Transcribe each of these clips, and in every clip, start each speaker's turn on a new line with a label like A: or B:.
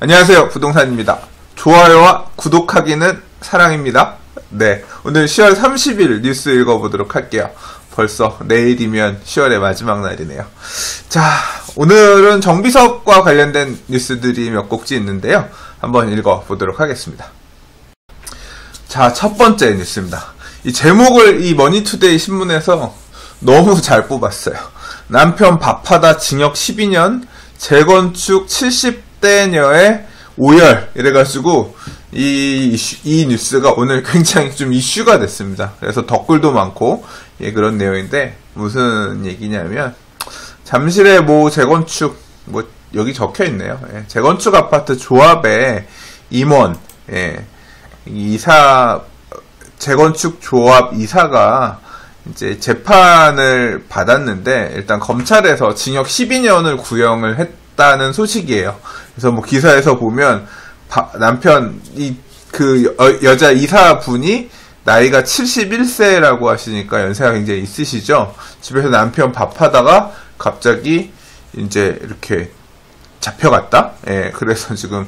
A: 안녕하세요, 부동산입니다. 좋아요와 구독하기는 사랑입니다. 네, 오늘 10월 30일 뉴스 읽어보도록 할게요. 벌써 내일이면 10월의 마지막 날이네요. 자, 오늘은 정비사업과 관련된 뉴스들이 몇 곡지 있는데요. 한번 읽어보도록 하겠습니다. 자, 첫 번째 뉴스입니다. 이 제목을 이 머니투데이 신문에서 너무 잘 뽑았어요. 남편 밥하다 징역 12년, 재건축 70대녀의 오열, 이래가지고 이 뉴스가 오늘 굉장히 좀 이슈가 됐습니다. 그래서 댓글도 많고 그런 내용인데, 무슨 얘기냐면 잠실의 모 재건축, 여기 적혀있네요. 재건축 아파트 조합의 임원, 재건축 조합 이사가 이제 재판을 받았는데, 일단 검찰에서 징역 12년을 구형을 했다는 소식이에요. 그래서 기사에서 보면 남편 여자 이사분이 나이가 71세라고 하시니까 연세가 굉장히 있으시죠. 집에서 남편 밥하다가 갑자기 이제 이렇게 잡혀갔다. 그래서 지금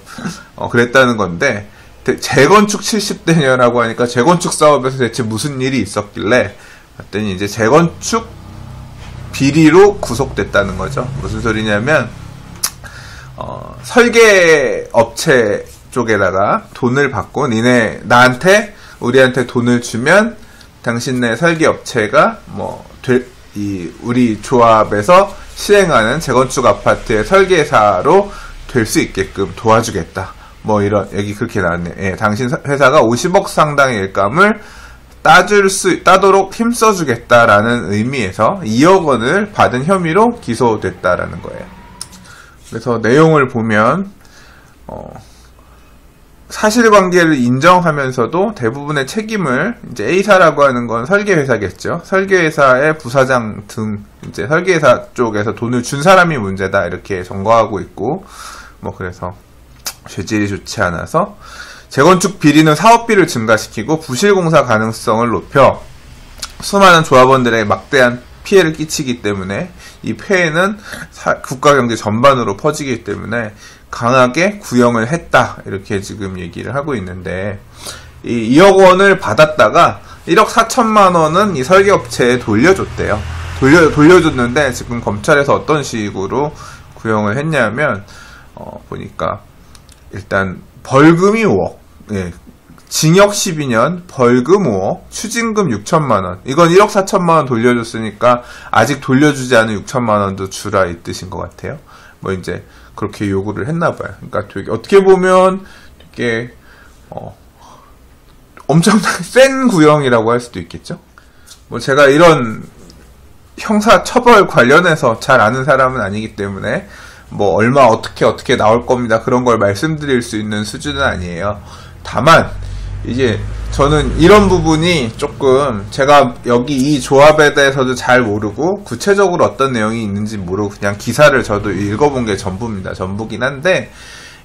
A: 그랬다는 건데, 재건축 70대녀라고 하니까 재건축 사업에서 대체 무슨 일이 있었길래 그랬더니 이제 재건축 비리로 구속됐다는 거죠. 무슨 소리냐면 설계 업체 쪽에다가 돈을 받고, 우리한테 돈을 주면 당신네 설계 업체가 우리 조합에서 시행하는 재건축 아파트의 설계사로 될 수 있게끔 도와주겠다. 여기 그렇게 나왔네. 당신 회사가 50억 상당의 일감을 따도록 힘써주겠다라는 의미에서 2억 원을 받은 혐의로 기소됐다라는 거예요. 그래서 내용을 보면, 사실관계를 인정하면서도 대부분의 책임을, 이제 A사라고 하는 건 설계회사겠죠. 설계회사의 부사장 등, 이제 설계회사 쪽에서 돈을 준 사람이 문제다, 이렇게 전거하고 있고, 그래서 죄질이 좋지 않아서 재건축 비리는 사업비를 증가시키고 부실공사 가능성을 높여 수많은 조합원들에게 막대한 피해를 끼치기 때문에, 이 폐해는 국가경제 전반으로 퍼지기 때문에 강하게 구형을 했다, 이렇게 지금 얘기를 하고 있는데, 이 2억 원을 받았다가 1억 4천만 원은 이 설계업체에 돌려줬대요. 돌려줬는데 지금 검찰에서 어떤 식으로 구형을 했냐면, 보니까 일단 벌금이 5억, 징역 12년, 벌금 5억, 추징금 6천만 원. 이건 1억 4천만 원 돌려줬으니까 아직 돌려주지 않은 6천만 원도 주라, 이 뜻인 것 같아요. 이제 그렇게 요구를 했나봐요. 그러니까 되게, 어떻게 보면 되게 엄청나게 센 구형이라고 할 수도 있겠죠. 제가 이런 형사 처벌 관련해서 잘 아는 사람은 아니기 때문에 얼마 어떻게 나올 겁니다, 그런 걸 말씀드릴 수 있는 수준은 아니에요. 다만 이제 저는 이런 부분이 조금, 제가 여기 이 조합에 대해서도 잘 모르고 구체적으로 어떤 내용이 있는지 모르고 그냥 기사를 저도 읽어본 게 전부긴 한데,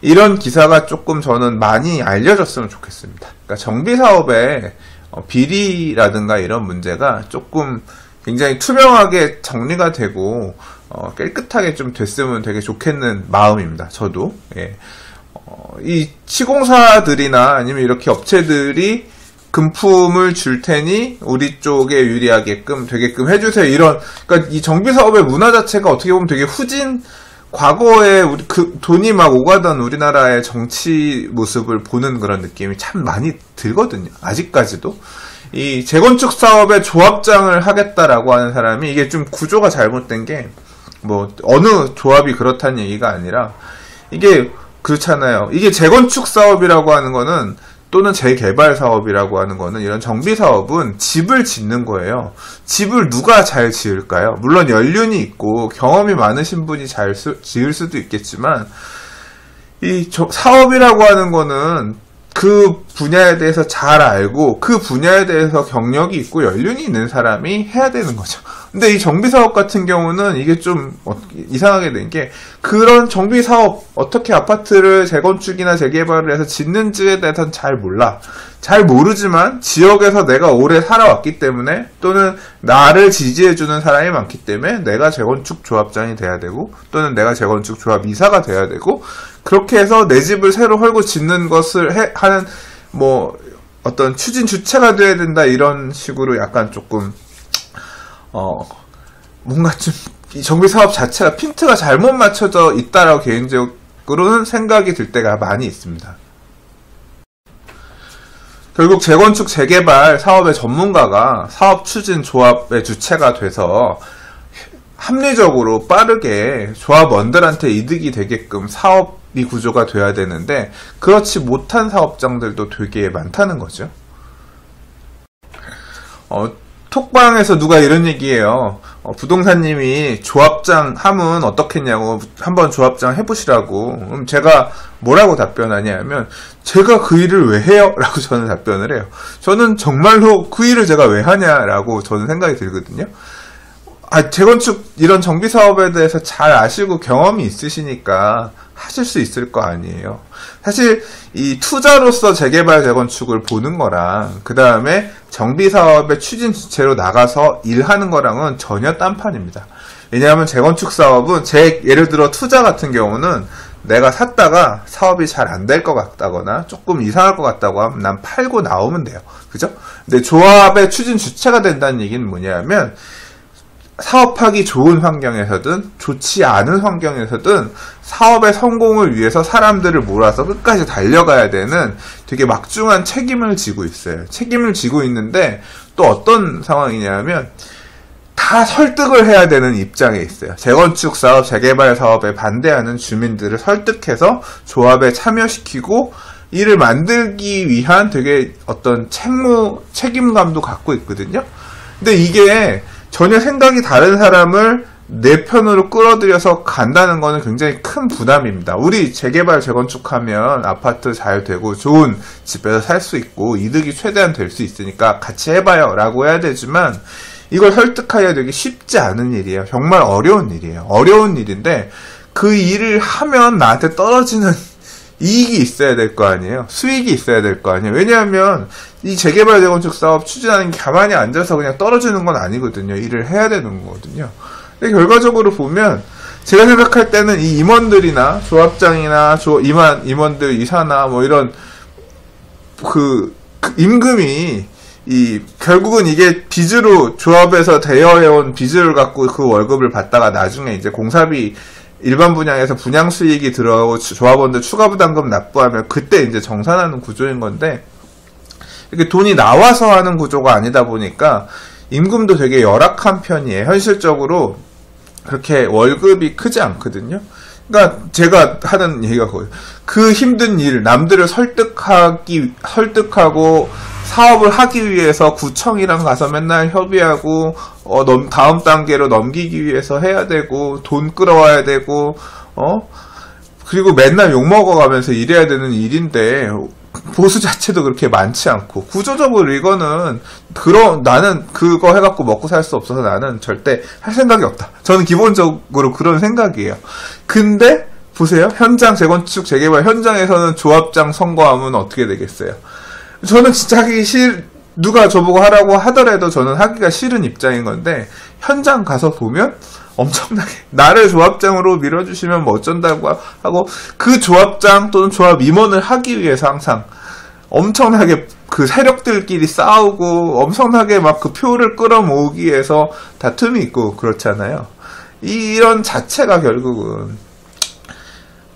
A: 이런 기사가 조금 저는 많이 알려졌으면 좋겠습니다. 그러니까 정비사업의 비리라든가 이런 문제가 조금 굉장히 투명하게 정리가 되고 깨끗하게 좀 됐으면 되게 좋겠는 마음입니다. 저도. 이 시공사들이나 아니면 이렇게 업체들이 금품을 줄 테니 우리 쪽에 유리하게끔 되게끔 해주세요. 그러니까 이 정비사업의 문화 자체가 어떻게 보면 되게 과거에 돈이 막 오가던 우리나라의 정치 모습을 보는 그런 느낌이 참 많이 들거든요. 아직까지도. 이 재건축 사업에 조합장을 하겠다라고 하는 사람이, 이게 좀 구조가 잘못된 게, 어느 조합이 그렇다는 얘기가 아니라, 이게 그렇잖아요. 이게 재건축 사업이라고 하는 거는, 또는 재개발 사업이라고 하는 거는, 이런 정비 사업은 집을 짓는 거예요. 집을 누가 잘 지을까요? 물론 연륜이 있고 경험이 많으신 분이 잘 지을 수도 있겠지만, 이 사업이라고 하는 거는 그 분야에 대해서 잘 알고 그 분야에 대해서 경력이 있고 연륜이 있는 사람이 해야 되는 거죠. 근데 이 정비사업 같은 경우는 이게 좀 이상하게 된 게, 그런 정비사업, 어떻게 아파트를 재건축이나 재개발을 해서 짓는지에 대해서는 잘 몰라. 잘 모르지만 지역에서 내가 오래 살아왔기 때문에, 또는 나를 지지해주는 사람이 많기 때문에 내가 재건축 조합장이 돼야 되고, 또는 내가 재건축 조합 이사가 돼야 되고, 그렇게 해서 내 집을 새로 헐고 짓는 것을 하는 뭐 어떤 추진 주체가 돼야 된다, 이런 식으로 약간 조금 뭔가 좀 이 정비 사업 자체가 핀트가 잘못 맞춰져 있다라고 개인적으로는 생각이 들 때가 많이 있습니다. 결국 재건축 재개발 사업의 전문가가 사업 추진 조합의 주체가 돼서 합리적으로 빠르게 조합원들한테 이득이 되게끔 사업이 구조가 돼야 되는데, 그렇지 못한 사업장들도 되게 많다는 거죠. 톡방에서 누가 이런 얘기해요. 부동산님이 조합장 하면 어떻겠냐고, 한번 조합장 해보시라고. 그럼 제가 뭐라고 답변하냐면, 제가 그 일을 왜 해요? 라고 저는 답변을 해요. 저는 정말로 그 일을 제가 왜 하냐라고 저는 생각이 들거든요. 재건축 이런 정비 사업에 대해서 잘 아시고 경험이 있으시니까 하실 수 있을 거 아니에요. 사실 이 투자로서 재개발 재건축을 보는 거랑, 그 다음에 정비 사업의 추진 주체로 나가서 일하는 거랑은 전혀 딴판입니다. 왜냐하면 재건축 사업은 예를 들어 투자 같은 경우는 내가 샀다가 사업이 잘 안 될 것 같다거나 조금 이상할 것 같다고 하면 난 팔고 나오면 돼요. 그죠? 근데 조합의 추진 주체가 된다는 얘기는 뭐냐면, 사업하기 좋은 환경에서든 좋지 않은 환경에서든 사업의 성공을 위해서 사람들을 몰아서 끝까지 달려가야 되는 되게 막중한 책임을 지고 있어요. 책임을 지고 있는데 또 어떤 상황이냐면, 다 설득을 해야 되는 입장에 있어요. 재건축 사업, 재개발 사업에 반대하는 주민들을 설득해서 조합에 참여시키고 이를 만들기 위한 되게 어떤 책임감도 갖고 있거든요. 근데 이게 전혀 생각이 다른 사람을 내 편으로 끌어들여서 간다는 거는 굉장히 큰 부담입니다. 우리 재개발 재건축하면 아파트 잘 되고 좋은 집에서 살 수 있고 이득이 최대한 될 수 있으니까 같이 해봐요 라고 해야 되지만, 이걸 설득하기가 되게 쉽지 않은 일이에요. 정말 어려운 일이에요. 어려운 일인데, 그 일을 하면 나한테 떨어지는 이익이 있어야 될 거 아니에요. 수익이 있어야 될 거 아니에요. 왜냐하면 이 재개발 재건축 사업 추진하는 게 가만히 앉아서 그냥 떨어지는 건 아니거든요. 일을 해야 되는 거거든요. 근데 결과적으로 보면 제가 생각할 때는 이 임원들이나 조합장이나 임원들 이사나 뭐 이런 그 임금이 결국은 이게 빚으로 조합에서 대여해온 빚을 갖고 그 월급을 받다가 나중에 이제 공사비 일반 분양에서 분양 수익이 들어가고 조합원들 추가 부담금 납부하면 그때 이제 정산하는 구조인 건데, 이렇게 돈이 나와서 하는 구조가 아니다 보니까 임금도 되게 열악한 편이에요. 현실적으로 그렇게 월급이 크지 않거든요. 그러니까 제가 하는 얘기가 그거예요. 그 힘든 일, 남들을 설득하고 사업을 하기 위해서 구청이랑 가서 맨날 협의하고 다음 단계로 넘기기 위해서 해야 되고 돈 끌어와야 되고 그리고 맨날 욕먹어가면서 일해야 되는 일인데, 보수 자체도 그렇게 많지 않고, 구조적으로 이거는 나는 그거 해갖고 먹고 살 수 없어서 나는 절대 할 생각이 없다. 저는 기본적으로 그런 생각이에요. 근데 보세요. 현장 재건축 재개발 현장에서는 조합장 선거하면 어떻게 되겠어요? 저는 진짜 누가 저보고 하라고 하더라도 저는 하기가 싫은 입장인 건데, 현장 가서 보면 엄청나게 나를 조합장으로 밀어주시면 뭐 어쩐다고 하고, 그 조합장 또는 조합 임원을 하기 위해서 항상 엄청나게 그 세력들끼리 싸우고 엄청나게 막 그 표를 끌어모으기 위해서 다툼이 있고 그렇잖아요. 이런 자체가 결국은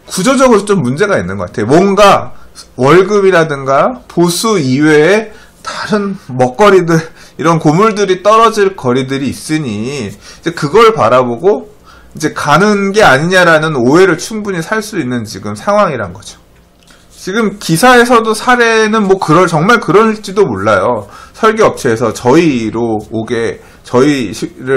A: 구조적으로 좀 문제가 있는 것 같아요. 뭔가 월급이라든가 보수 이외에 다른 먹거리들, 이런 고물들이 떨어질 거리들이 있으니 이제 그걸 바라보고 이제 가는 게 아니냐라는 오해를 충분히 살 수 있는 지금 상황이란 거죠. 지금 기사에서도 사례는 뭐 정말 그럴지도 몰라요. 설계업체에서 저희를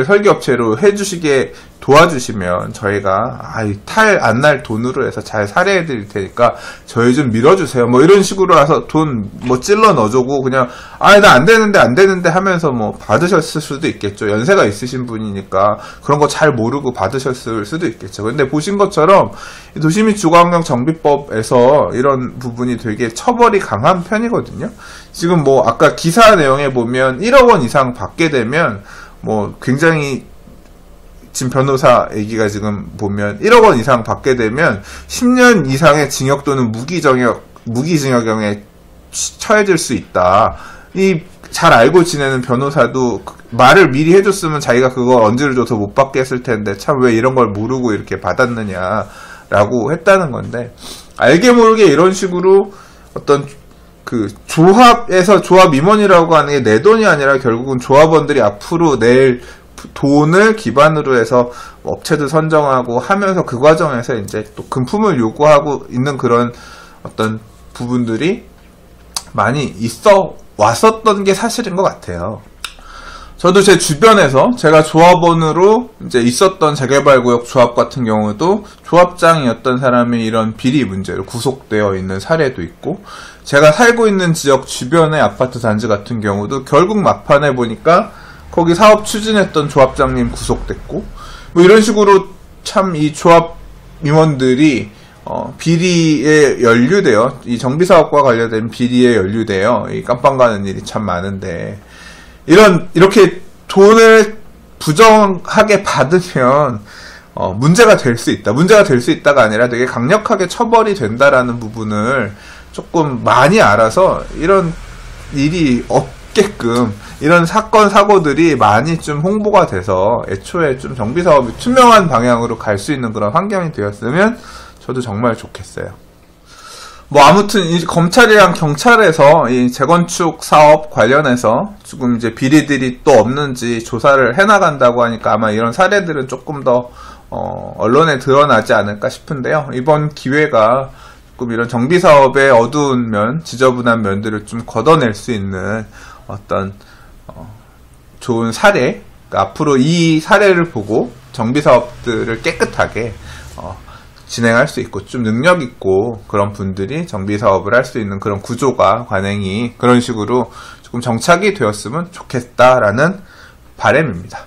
A: 설계업체로 해주시게 도와주시면 저희가 탈 안 날 돈으로 해서 잘 살해해 드릴 테니까 저희 좀 밀어주세요. 뭐 이런 식으로 해서 돈 뭐 찔러 넣어주고 그냥 나 안 되는데 하면서 뭐 받으셨을 수도 있겠죠. 연세가 있으신 분이니까 그런 거 잘 모르고 받으셨을 수도 있겠죠. 근데 보신 것처럼 도시및 주거환경 정비법에서 이런 부분이 되게 처벌이 강한 편이거든요. 지금 뭐 아까 기사 내용에 보면 1억 원 이상 받게 되면 뭐 굉장히 지금 변호사 얘기가 지금 보면 1억 원 이상 받게 되면 10년 이상의 징역 또는 무기징역형에 처해질 수 있다. 이 잘 알고 지내는 변호사도 말을 미리 해줬으면 자기가 그거 언지를 줘서 못 받게 했을 텐데 참 왜 이런 걸 모르고 이렇게 받았느냐라고 했다는 건데, 알게 모르게 이런 식으로 어떤 그 조합에서 조합 임원이라고 하는 게 내 돈이 아니라 결국은 조합원들이 앞으로 낼 돈을 기반으로 해서 업체도 선정하고 하면서 그 과정에서 이제 또 금품을 요구하고 있는 그런 어떤 부분들이 많이 있어 왔었던 게 사실인 것 같아요. 저도 제 주변에서 제가 조합원으로 이제 있었던 재개발구역 조합 같은 경우도 조합장이었던 사람이 이런 비리 문제로 구속되어 있는 사례도 있고, 제가 살고 있는 지역 주변의 아파트 단지 같은 경우도 결국 막판에 보니까 거기 사업 추진했던 조합장님 구속됐고, 뭐 이런 식으로 참 이 조합 임원들이 비리에 연루되어, 이 정비사업과 관련된 비리에 연루되어 이 깜빵 가는 일이 참 많은데, 이렇게 돈을 부정하게 받으면 문제가 될 수 있다. 문제가 될 수 있다가 아니라 되게 강력하게 처벌이 된다라는 부분을 조금 많이 알아서 이런 일이 없게끔 이런 사건 사고들이 많이 좀 홍보가 돼서 애초에 좀 정비사업이 투명한 방향으로 갈 수 있는 그런 환경이 되었으면 저도 정말 좋겠어요. 뭐 아무튼 이 검찰이랑 경찰에서 이 재건축 사업 관련해서 지금 이제 비리들이 또 없는지 조사를 해나간다고 하니까 아마 이런 사례들은 조금 더 언론에 드러나지 않을까 싶은데요. 이번 기회가 조금 이런 정비 사업의 어두운 면, 지저분한 면들을 좀 걷어낼 수 있는 어떤 좋은 사례, 그러니까 앞으로 이 사례를 보고 정비 사업들을 깨끗하게 진행할 수 있고 좀 능력 있고 그런 분들이 정비 사업을 할 수 있는 그런 구조가 관행이 그런 식으로 조금 정착이 되었으면 좋겠다라는 바람입니다.